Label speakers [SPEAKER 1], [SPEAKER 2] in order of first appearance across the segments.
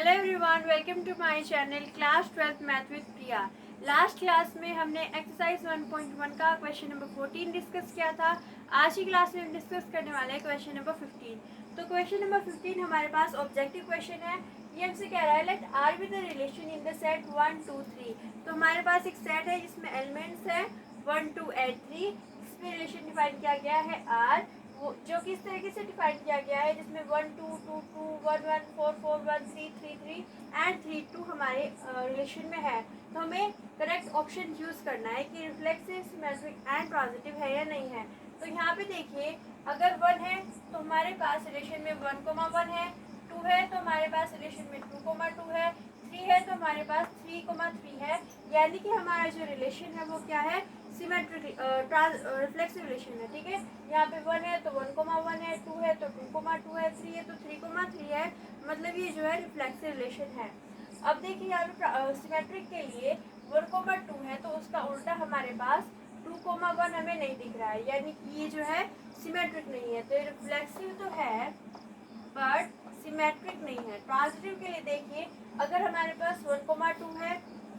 [SPEAKER 1] Hello everyone, welcome to my channel class 12th math with Priya. Last class में हमने exercise 1.1 का question number 14 discuss किया था। आज की क्लास में हम डिस्कस करने वाले हैं क्वेश्चन नंबर 15। तो क्वेश्चन नंबर 15 हमारे पास ऑब्जेक्टिव क्वेश्चन है। ये हमसे कह रहा है let R be the relation in the set 1 2 3। तो हमारे पास एक सेट है जिसमें एलिमेंट्स है 1 2 and 3। इसमें रिलेशन डिफाइन किया गया है आर, वो जो कि इस तरीके से डिफाइन किया गया है जिसमें 1 2 2 2 1 1 4 4 1 3 3 3 एंड 3 2 हमारे रिलेशन में है। तो हमें करेक्ट ऑप्शन चूज करना है कि रिफ्लेक्सिव, सिमेट्रिक एंड ट्रांजिटिव है या नहीं है। तो यहाँ पे देखिए, अगर 1 है तो हमारे पास रिलेशन में 1, 1 है। 2 है तो हमारे पास रिलेशन में 2, 2 है। 3 है तो हमारे पास 3, 3 है। यानी कि हमारा जो रिलेशन है वो क्या है, सिमेट्रिक रिफ्लेक्सिव रिलेशन है। ठीक है, यहाँ पे 1 है तो 1, 1 है, 2 है तो 2, 2 है, 3 है तो 3, 3 है। मतलब ये जो है रिफ्लेक्सिव रिलेशन है। अब देखिए यहाँ पे सिमेट्रिक के लिए 1, 2 है तो उसका उल्टा हमारे पास 2, 1 हमें नहीं दिख रहा है, यानी कि ये जो है सिमेट्रिक नहीं है। तो ये रिफ्लेक्सिव तो है बट सिमेट्रिक नहीं है। ट्रांजिटिव के लिए देखिए, अगर हमारे पास 1, 2 है,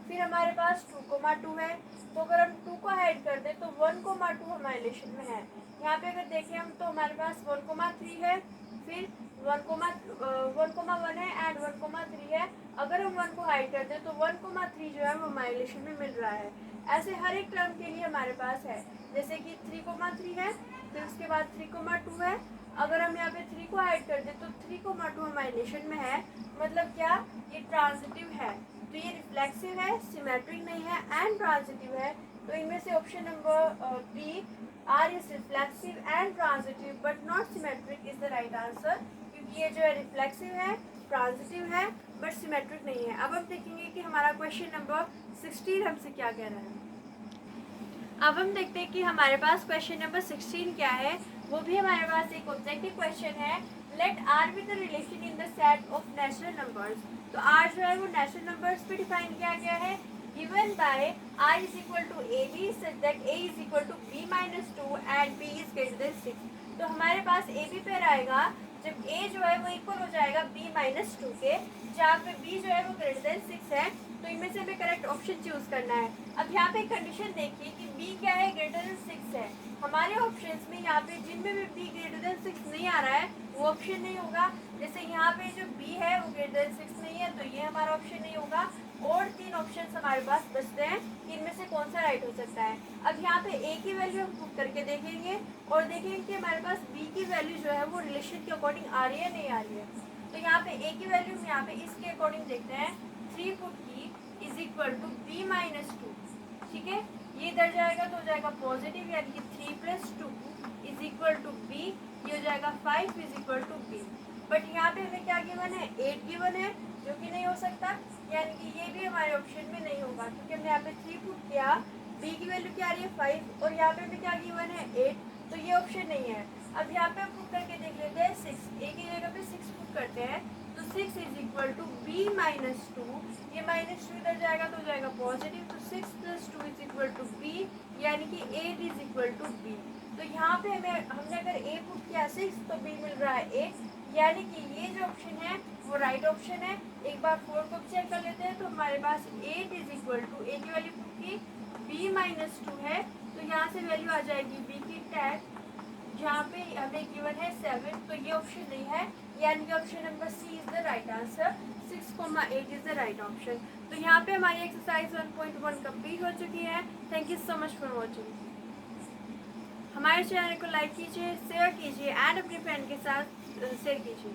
[SPEAKER 1] फिर हमारे पास 2, 2 है, तो अगर हम 2 को ऐड कर दें तो 1, 2 हमारे रिलेशन में है। यहाँ पे अगर देखें हम तो हमारे पास 1, 3 है, फिर 1, 1 है एंड 1, 3 है। अगर हम 1 को ऐड कर दें तो 1, 3 जो है वो हमारे रिलेशन में मिल रहा है। ऐसे हर एक टर्म के लिए हमारे पास है, जैसे कि 3, 3 है, फिर उसके बाद 3, 2 है। अगर हम यहाँ पे 3 को ऐड कर दें तो 3, 2 हमारे रिलेशन में है। मतलब क्या, ये ट्रांजिटिव है। तो ये रिफ्लेक्सिव है, सिमेट्रिक नहीं है एंड ट्रांजिटिव है। तो इनमें से option number B, R is reflexive and transitive but not symmetric is the right answer, क्योंकि ये जो है रिफ्लेक्सिव है, ट्रांजिटिव है बट सिमेट्रिक नहीं है। अब हम देखेंगे कि हमारा क्वेश्चन नंबर 16 हमसे क्या कह रहा है। अब हम देखते हैं कि हमारे पास क्वेश्चन नंबर 16 क्या है। वो भी हमारे पास एक ऑब्जेक्टिव क्वेश्चन है। Let R be the relation in the set of natural numbers. तो आर जो है वो नेचुरल नंबर्स पे डिफाइन किया गया है, given by I is equal to A B such that A is equal to B minus 2 and B is greater than 6। तो हमारे पास ए बी पे आएगा जब ए जो है वो इक्वल हो जाएगा बी माइनस 2 के, जहाँ पे बी जो है वो ग्रेटर देन 6 है। तो इनमें से हमें करेक्ट ऑप्शन चूज करना है। अब यहाँ पे कंडीशन देखिए कि b क्या है, ग्रेटर देन 6 है। हमारे ऑप्शंस में यहाँ पे जिनमें भी b ग्रेटर देन 6 नहीं आ रहा है वो ऑप्शन नहीं होगा। जैसे यहाँ पे जो b है वो ग्रेटर देन 6 नहीं है, तो ये हमारा ऑप्शन नहीं होगा। और 3 ऑप्शंस हमारे पास बचते हैं कि इनमें से कौन सा राइट हो सकता है। अब यहाँ पे a की वैल्यू हम पुट करके देखेंगे और देखेंगे कि हमारे पास b की वैल्यू जो है वो रिलेशन के अकॉर्डिंग आ रही है नहीं आ रही है। तो यहाँ पे a की वैल्यू हम यहाँ पे इसके अकॉर्डिंग देखते हैं। 3 पुट की is equal to B minus 2। ठीक है, ये इधर जाएगा तो हो जाएगा पॉजिटिव, यानी कि 3 plus 2 is equal to B. ये हो जाएगा 5 is equal to B. But यहाँ पे हमें क्या गिवन है, 8 गिवन है, जो कि नहीं हो सकता। यानी कि ये भी हमारे ऑप्शन में नहीं होगा, क्योंकि हमने यहाँ पे 3 पुट किया, बी की वैल्यू क्या आ रही है 5 और यहाँ पे हमें क्या गिवन है 8, तो ये ऑप्शन नहीं है। अब यहाँ पे पुट करके देख लेते हैं 6, ए की जगह पे 6 पुट करते हैं तो 6 is equal to B minus 2। ये माइनस 2 इधर जाएगा तो हो जाएगा पॉजिटिव, तो 6 plus 2 is equal to B, यानी कि 8 इज इक्वल टू बी। तो यहाँ पे हमने अगर ए पुट किया 6 तो बी मिल रहा है 8, यानी कि ये जो ऑप्शन है वो राइट ऑप्शन है। एक बार 4 को चेक कर लेते हैं तो हमारे पास 8 इज इक्वल टू, ए की वैल्यू पुट की, बी माइनस 2 है, तो यहाँ से वैल्यू आ जाएगी बी की 10, जहाँ पे हमें गिवन है 7, तो ये ऑप्शन नहीं है। यानी कि option number C is the right answer, 6,8 is the right option. तो यहाँ पे हमारी एक्सरसाइज 1.1 कंप्लीट हो चुकी है। Thank you so much for watching. हमारे चैनल को लाइक कीजिए, शेयर कीजिए एंड अपने फ्रेंड के साथ शेयर कीजिए।